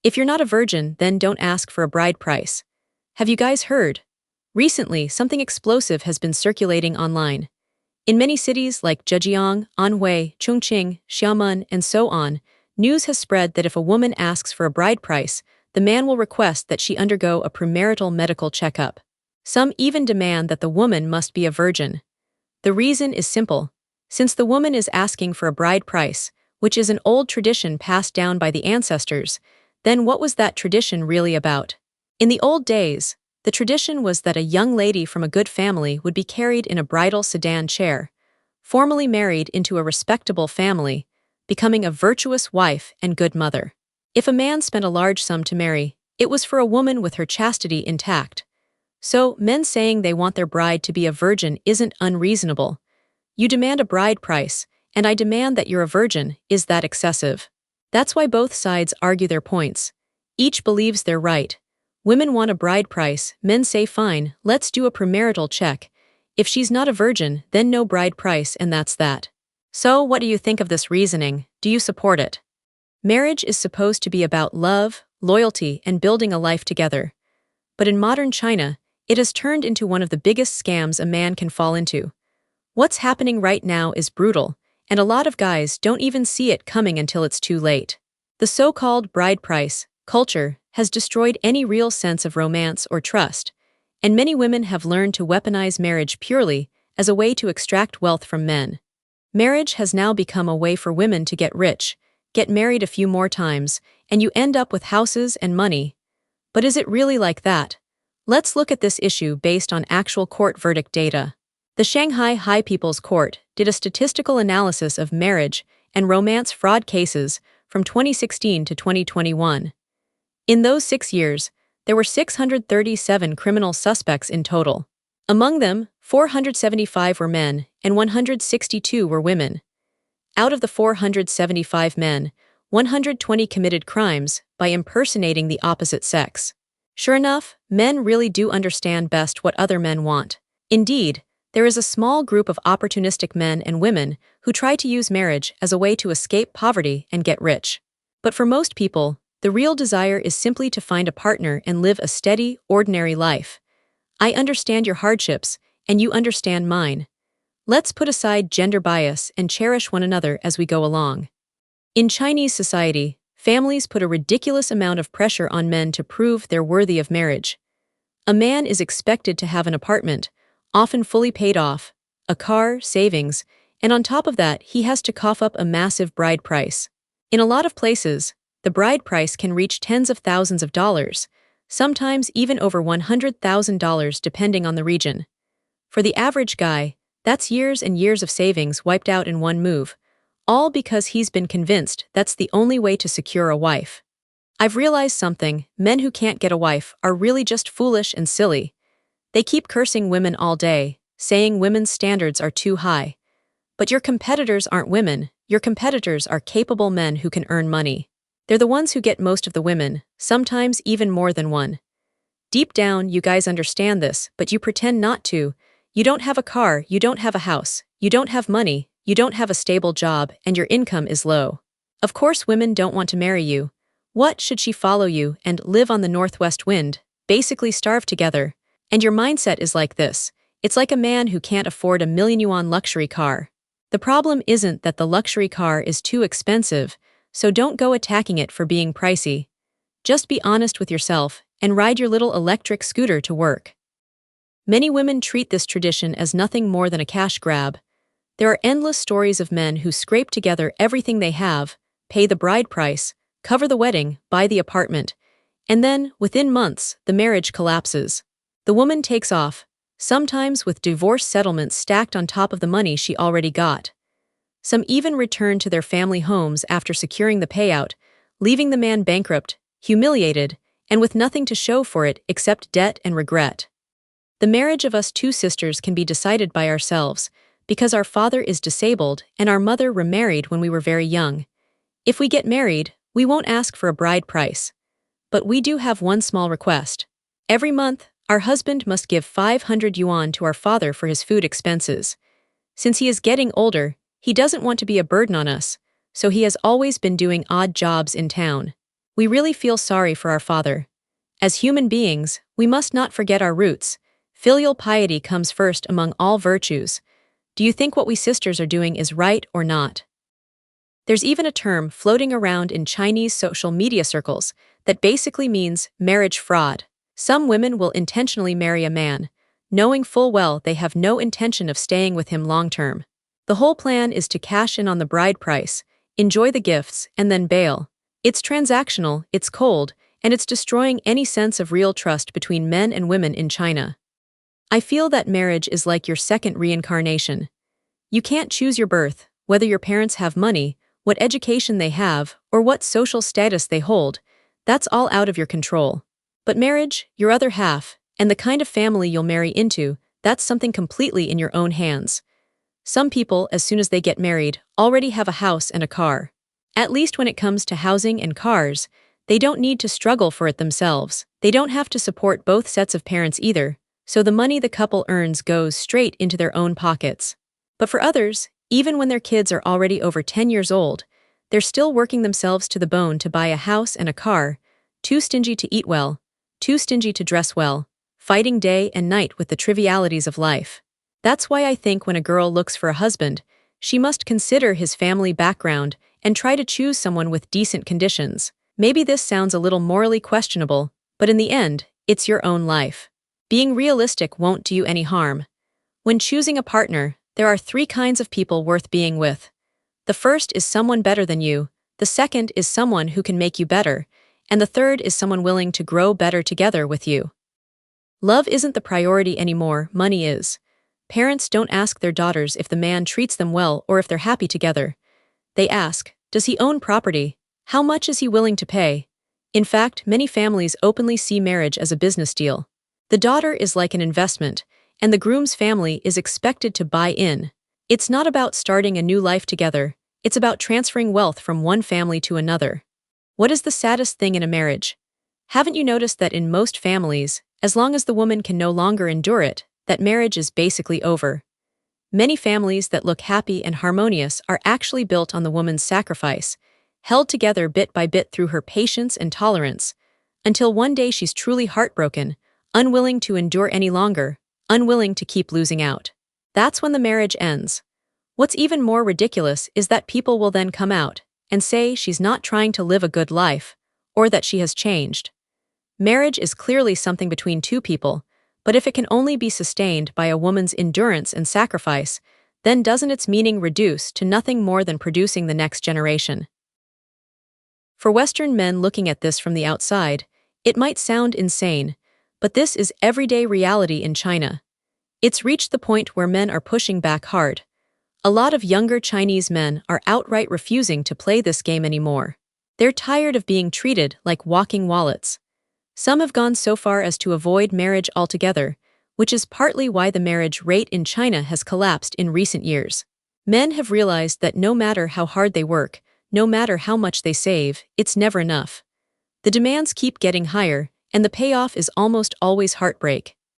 If you're not a virgin, then don't ask for a bride price. Have you guys heard? Recently, something explosive has been circulating online. In many cities like Zhejiang, Anhui, Chongqing, Xiamen, and so on, news has spread that if a woman asks for a bride price, the man will request that she undergo a premarital medical checkup. Some even demand that the woman must be a virgin. The reason is simple. Since the woman is asking for a bride price, which is an old tradition passed down by the ancestors, then what was that tradition really about? In the old days, the tradition was that a young lady from a good family would be carried in a bridal sedan chair, formally married into a respectable family, becoming a virtuous wife and good mother. If a man spent a large sum to marry, it was for a woman with her chastity intact. So, men saying they want their bride to be a virgin isn't unreasonable. You demand a bride price, and I demand that you're a virgin. Is that excessive? That's why both sides argue their points. Each believes they're right. Women want a bride price, men say fine, let's do a premarital check. If she's not a virgin, then no bride price, and that's that. So, what do you think of this reasoning? Do you support it? Marriage is supposed to be about love, loyalty, and building a life together. But in modern China, it has turned into one of the biggest scams a man can fall into. What's happening right now is brutal, and a lot of guys don't even see it coming until it's too late. The so-called bride price culture has destroyed any real sense of romance or trust, and many women have learned to weaponize marriage purely as a way to extract wealth from men. Marriage has now become a way for women to get rich, get married a few more times, and you end up with houses and money. But is it really like that? Let's look at this issue based on actual court verdict data. The Shanghai High People's Court did a statistical analysis of marriage and romance fraud cases from 2016 to 2021. In those 6 years, there were 637 criminal suspects in total. Among them, 475 were men and 162 were women. Out of the 475 men, 120 committed crimes by impersonating the opposite sex. Sure enough, men really do understand best what other men want. Indeed, there is a small group of opportunistic men and women who try to use marriage as a way to escape poverty and get rich. But for most people, the real desire is simply to find a partner and live a steady, ordinary life. I understand your hardships, and you understand mine. Let's put aside gender bias and cherish one another as we go along. In Chinese society, families put a ridiculous amount of pressure on men to prove they're worthy of marriage. A man is expected to have an apartment, often fully paid off, a car, savings, and on top of that, he has to cough up a massive bride price. In a lot of places, the bride price can reach tens of thousands of dollars, sometimes even over $100,000 depending on the region. For the average guy, that's years and years of savings wiped out in one move, all because he's been convinced that's the only way to secure a wife. I've realized something: men who can't get a wife are really just foolish and silly. They keep cursing women all day, saying women's standards are too high. But your competitors aren't women, your competitors are capable men who can earn money. They're the ones who get most of the women, sometimes even more than one. Deep down, you guys understand this, but you pretend not to. You don't have a car, you don't have a house, you don't have money, you don't have a stable job, and your income is low. Of course women don't want to marry you. What should she follow you and live on the northwest wind, basically starve together? And your mindset is like this. It's like a man who can't afford a million-yuan luxury car. The problem isn't that the luxury car is too expensive, so don't go attacking it for being pricey. Just be honest with yourself and ride your little electric scooter to work. Many women treat this tradition as nothing more than a cash grab. There are endless stories of men who scrape together everything they have, pay the bride price, cover the wedding, buy the apartment, and then, within months, the marriage collapses. The woman takes off, sometimes with divorce settlements stacked on top of the money she already got. Some even return to their family homes after securing the payout, leaving the man bankrupt, humiliated, and with nothing to show for it except debt and regret. The marriage of us two sisters can be decided by ourselves, because our father is disabled and our mother remarried when we were very young. If we get married, we won't ask for a bride price. But we do have one small request. Every month, our husband must give 500 yuan to our father for his food expenses. Since he is getting older, he doesn't want to be a burden on us, so he has always been doing odd jobs in town. We really feel sorry for our father. As human beings, we must not forget our roots. Filial piety comes first among all virtues. Do you think what we sisters are doing is right or not? There's even a term floating around in Chinese social media circles that basically means marriage fraud. Some women will intentionally marry a man, knowing full well they have no intention of staying with him long term. The whole plan is to cash in on the bride price, enjoy the gifts, and then bail. It's transactional, it's cold, and it's destroying any sense of real trust between men and women in China. I feel that marriage is like your second reincarnation. You can't choose your birth, whether your parents have money, what education they have, or what social status they hold. That's all out of your control. But marriage, your other half, and the kind of family you'll marry into, that's something completely in your own hands. Some people, as soon as they get married, already have a house and a car. At least when it comes to housing and cars, they don't need to struggle for it themselves. They don't have to support both sets of parents either, so the money the couple earns goes straight into their own pockets. But for others, even when their kids are already over 10 years old, they're still working themselves to the bone to buy a house and a car, too stingy to eat well, too stingy to dress well, fighting day and night with the trivialities of life. That's why I think when a girl looks for a husband, she must consider his family background and try to choose someone with decent conditions. Maybe this sounds a little morally questionable, but in the end, it's your own life. Being realistic won't do you any harm. When choosing a partner, there are 3 kinds of people worth being with. The first is someone better than you, the second is someone who can make you better, and the third is someone willing to grow better together with you. Love isn't the priority anymore, money is. Parents don't ask their daughters if the man treats them well or if they're happy together. They ask, does he own property? How much is he willing to pay? In fact, many families openly see marriage as a business deal. The daughter is like an investment, and the groom's family is expected to buy in. It's not about starting a new life together, it's about transferring wealth from one family to another. What is the saddest thing in a marriage? Haven't you noticed that in most families, as long as the woman can no longer endure it, that marriage is basically over? Many families that look happy and harmonious are actually built on the woman's sacrifice, held together bit by bit through her patience and tolerance, until one day she's truly heartbroken, unwilling to endure any longer, unwilling to keep losing out. That's when the marriage ends. What's even more ridiculous is that people will then come out and say she's not trying to live a good life, or that she has changed. Marriage is clearly something between 2 people, but if it can only be sustained by a woman's endurance and sacrifice, then doesn't its meaning reduce to nothing more than producing the next generation? For Western men looking at this from the outside, it might sound insane, but this is everyday reality in China. It's reached the point where men are pushing back hard. A lot of younger Chinese men are outright refusing to play this game anymore. They're tired of being treated like walking wallets. Some have gone so far as to avoid marriage altogether, which is partly why the marriage rate in China has collapsed in recent years. Men have realized that no matter how hard they work, no matter how much they save, it's never enough. The demands keep getting higher, and the payoff is almost always heartbreak.